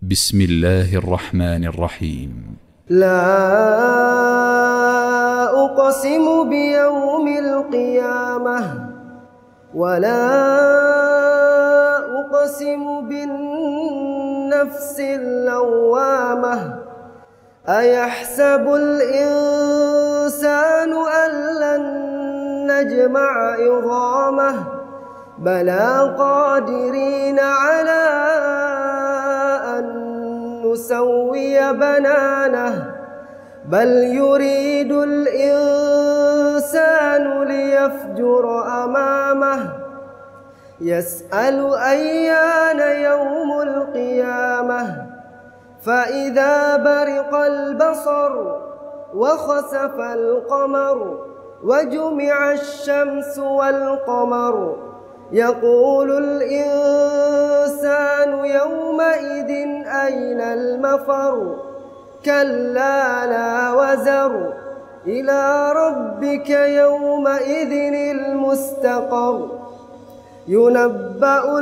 بسم الله الرحمن الرحيم. لا أقسم بيوم القيامة ولا أقسم بالنفس اللوامة أيحسب الإنسان أن لن نجمع عظامه بلى قادرين على أن نسوي بنانه بل يريد الإنسان ليفجر أمامه يسأل أيان يوم القيامة فإذا برق البصر وخسف القمر وجمع الشمس والقمر يقول الإنسان يومئذ أين المفر كلا لا وزر إلى ربك يومئذ المستقر ينبأ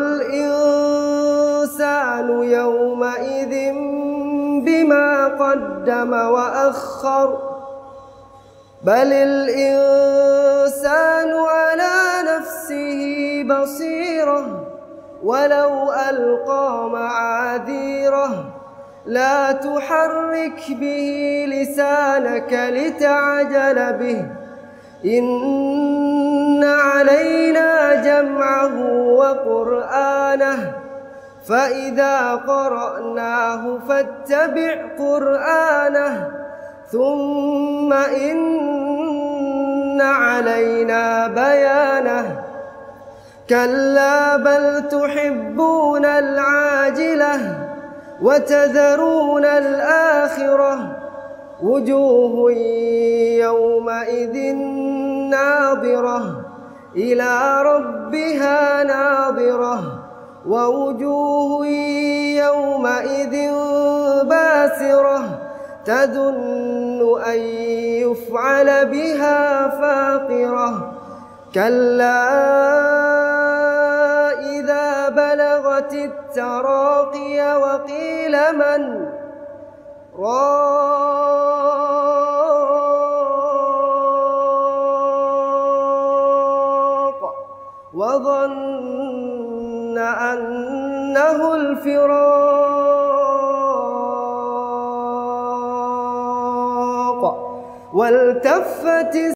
الإنسان يومئذ بما قدم وأخر بل الإنسان على نفسه بصيرة ولو ألقى معاذيره لا تحرك به لسانك لتعجل به إن علينا جمعه وقرآنه فإذا قرأناه فاتبع قرآنه ثم إن علينا بيانه كلا بل تحبون العاجلة وتذرون الآخرة وجوه يومئذ ناظرة إلى ربها ناظرة ووجوه يومئذ باسرة تظن أن يفعل بها فاقرة كلا إذا بلغت التراقي وقيل من راق وظن أنه الفراق والتفت